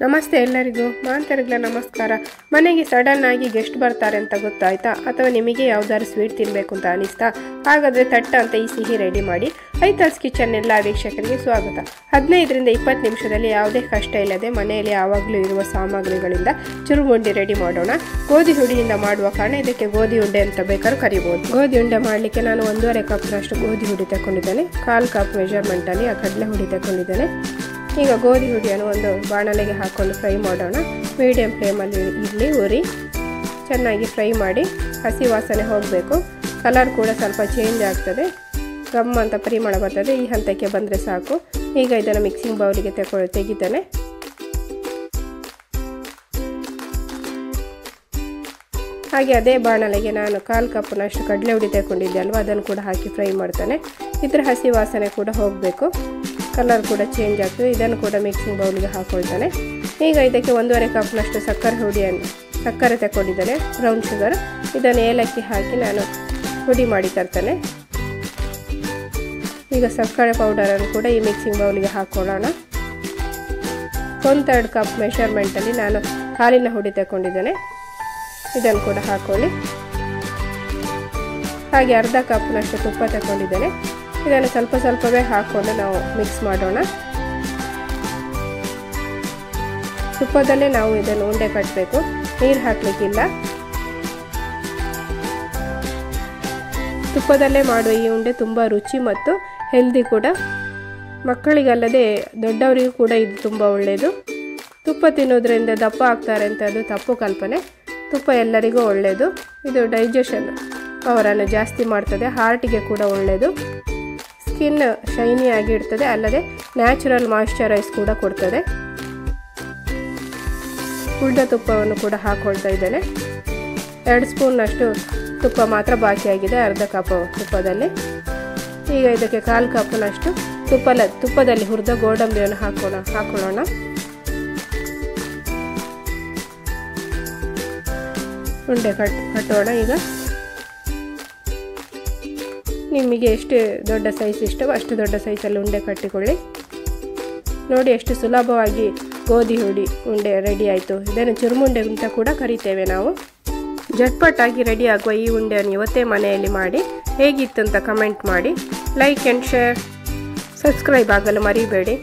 ನಮಸ್ತೆ ಎಲ್ಲರಿಗೂ ಮಾಂತರಿಗಳ ನಮಸ್ಕಾರ. ಮನೆಗೆ ಸಡನ್ ಆಗಿ ಗೆಸ್ಟ್ ಬರ್ತಾರೆ ಅಂತ ಗೊತ್ತಾಯ್ತಾ, ಅಥವಾ ನಿಮಗೆ ಯಾವ್ದಾದ್ರು ಸ್ವೀಟ್ ತಿನ್ನಬೇಕು ಅಂತ ಅನಿಸ್ತಾ? ಹಾಗಾದರೆ ತಟ್ಟ ಅಂತ ಈ ಸಿಹಿ ರೆಡಿ ಮಾಡಿ. ಐತಲ್ಸ್ ಕಿಚನ್ ಎಲ್ಲ ವೀಕ್ಷಕರಿಗೆ ಸ್ವಾಗತ. 15 ರಿಂದ 20 ನಿಮಿಷದಲ್ಲಿ ಯಾವುದೇ ಕಷ್ಟ ಇಲ್ಲದೆ ಮನೆಯಲ್ಲಿ ಯಾವಾಗಲೂ ಇರುವ ಸಾಮಗ್ರಿಗಳಿಂದ ಚುರುಮುಂಡಿ ರೆಡಿ ಮಾಡೋಣ. ಗೋಧಿ ಹುಡಿಯಿಂದ ಮಾಡುವ ಕಾರಣ ಇದಕ್ಕೆ ಗೋಧಿ ಉಂಡೆ ಅಂತ ಬೇಕಾದ್ರೂ ಕರಿಬಹುದು. ಗೋಧಿ ಉಂಡೆ ಮಾಡಲಿಕ್ಕೆ ನಾನು 1.5 ಕಪ್ನಷ್ಟು ಗೋಧಿ ಹುಡಿ ತಗೊಂಡಿದ್ದೇನೆ. 1/4 ಕಪ್ ಮೆಜರ್ಮೆಂಟಲ್ಲಿ ಆ ಕಡಲೆ ಹುಡಿ ತಗೊಂಡಿದ್ದೇನೆ. ಈಗ ಗೋಧಿ ಹುಡಿಯನ್ನು ಒಂದು ಬಾಣಲೆಗೆ ಹಾಕೊಂಡು ಫ್ರೈ ಮಾಡೋಣ. ಮೀಡಿಯಂ ಫ್ಲೇಮಲ್ಲಿ ಇರಲಿ, ಉರಿ ಚೆನ್ನಾಗಿ ಫ್ರೈ ಮಾಡಿ. ಹಸಿ ವಾಸನೆ ಹೋಗಬೇಕು. ಕಲರ್ ಕೂಡ ಸ್ವಲ್ಪ ಚೇಂಜ್ ಆಗ್ತದೆ, ಗಮ್ ಅಂತ ಪರಿಮಳ ಬರ್ತದೆ. ಈ ಹಂತಕ್ಕೆ ಬಂದರೆ ಸಾಕು. ಈಗ ಇದನ್ನು ಮಿಕ್ಸಿಂಗ್ ಬೌಲಿಗೆ ತೆಗಿತಾನೆ. ಹಾಗೆ ಅದೇ ಬಾಣಲೆಗೆ ನಾನು 1/4 ಕಪ್ನಷ್ಟು ಕಡಲೆ ಹುಡಿ ತಗೊಂಡಿದ್ದೆ ಅಲ್ವಾ, ಅದನ್ನು ಕೂಡ ಹಾಕಿ ಫ್ರೈ ಮಾಡ್ತಾನೆ. ಇದರ ಹಸಿ ವಾಸನೆ ಕೂಡ ಹೋಗಬೇಕು, ಕಲರ್ ಕೂಡ ಚೇಂಜ್ ಆಗ್ತದೆ. ಇದನ್ನು ಕೂಡ ಮಿಕ್ಸಿಂಗ್ ಬೌಲಿಗೆ ಹಾಕೊಳ್ತಾನೆ. ಈಗ ಇದಕ್ಕೆ 1.5 ಕಪ್ನಷ್ಟು ಸಕ್ಕರೆ ತಗೊಂಡಿದ್ದಾನೆ, ಬ್ರೌನ್ ಶುಗರ್. ಇದನ್ನು ಏಲಕ್ಕಿ ಹಾಕಿ ನಾನು ಹುಡಿ ಮಾಡಿ ತರ್ತಾನೆ. ಈಗ ಸಕ್ಕರೆ ಪೌಡರನ್ನು ಕೂಡ ಈ ಮಿಕ್ಸಿಂಗ್ ಬೌಲಿಗೆ ಹಾಕೊಳ್ಳೋಣ. 1/3 ಕಪ್ ಮೆಷರ್ಮೆಂಟಲ್ಲಿ ನಾನು ಹಾಲಿನ ಹುಡಿ ತಗೊಂಡಿದ್ದೇನೆ, ಇದನ್ನು ಕೂಡ ಹಾಕೊಳ್ಳಿ. ಹಾಗೆ 1/2 ಕಪ್ನಷ್ಟು ತುಪ್ಪ ತಗೊಂಡಿದ್ದೇನೆ. ಇದನ್ನು ಸ್ವಲ್ಪ ಸ್ವಲ್ಪವೇ ಹಾಕ್ಕೊಂಡು ನಾವು ಮಿಕ್ಸ್ ಮಾಡೋಣ. ತುಪ್ಪದಲ್ಲೇ ನಾವು ಇದನ್ನು ಉಂಡೆ ಕಟ್ಟಬೇಕು, ನೀರು ಹಾಕಲಿಕ್ಕಿಲ್ಲ. ತುಪ್ಪದಲ್ಲೇ ಮಾಡುವ ಈ ಉಂಡೆ ತುಂಬ ರುಚಿ ಮತ್ತು ಹೆಲ್ದಿ ಕೂಡ. ಮಕ್ಕಳಿಗಲ್ಲದೆ ದೊಡ್ಡವರಿಗೂ ಕೂಡ ಇದು ತುಂಬ ಒಳ್ಳೆಯದು. ತುಪ್ಪ ತಿನ್ನೋದ್ರಿಂದ ದಪ್ಪ ಆಗ್ತಾರೆ ಅಂತ ಅದು ತಪ್ಪು ಕಲ್ಪನೆ. ತುಪ್ಪ ಎಲ್ಲರಿಗೂ ಒಳ್ಳೆಯದು. ಇದು ಡೈಜೆಷನ್ ಅವರನ್ನು ಜಾಸ್ತಿ ಮಾಡ್ತದೆ, ಹಾರ್ಟಿಗೆ ಕೂಡ ಒಳ್ಳೆಯದು. ಸ್ಕಿನ್ ಶೈನಿ ಆಗಿ ಇರ್ತದೆ, ಅಲ್ಲದೆ ನ್ಯಾಚುರಲ್ ಮಾಯಿಶ್ಚರೈಸ್ ಕೂಡ ಕೊಡ್ತದೆ. ಉಳಿದ ತುಪ್ಪವನ್ನು ಕೂಡ ಹಾಕೊಳ್ತಾ ಇದ್ದೇನೆ. 2 ಸ್ಪೂನ್ನಷ್ಟು ತುಪ್ಪ ಮಾತ್ರ ಬಾಕಿಯಾಗಿದೆ 1/2 ಕಪ್ ತುಪ್ಪದಲ್ಲಿ. ಈಗ ಇದಕ್ಕೆ 1/4 ಕಪ್ನಷ್ಟು ತುಪ್ಪದಲ್ಲಿ ಹುರಿದ ಗೋಡಂಬಿಯನ್ನು ಹಾಕೊಳ್ಳೋಣ. ಉಂಡೆ ಕಟ್ಟೋಣ. ಈಗ ನಿಮಗೆ ಎಷ್ಟು ದೊಡ್ಡ ಸೈಜ್ ಇಷ್ಟವೋ ಅಷ್ಟು ದೊಡ್ಡ ಸೈಜಲ್ಲಿ ಉಂಡೆ ಕಟ್ಟಿಕೊಳ್ಳಿ. ನೋಡಿ ಎಷ್ಟು ಸುಲಭವಾಗಿ ಗೋಧಿ ಹುಡಿ ಉಂಡೆ ರೆಡಿ ಆಯಿತು. ಇದನ್ನು ಚುರುಮುಂಡೆ ಅಂತ ಕೂಡ ಕರಿತೇವೆ ನಾವು. ಜಟ್ಪಟ್ಟಾಗಿ ರೆಡಿ ಆಗುವ ಈ ಉಂಡೆಯನ್ನು ಇವತ್ತೇ ಮನೆಯಲ್ಲಿ ಮಾಡಿ ಹೇಗಿತ್ತು ಅಂತ ಕಮೆಂಟ್ ಮಾಡಿ. ಲೈಕ್ ಆ್ಯಂಡ್ ಶೇರ್, ಸಬ್ಸ್ಕ್ರೈಬ್ ಆಗಲು ಮರಿಬೇಡಿ.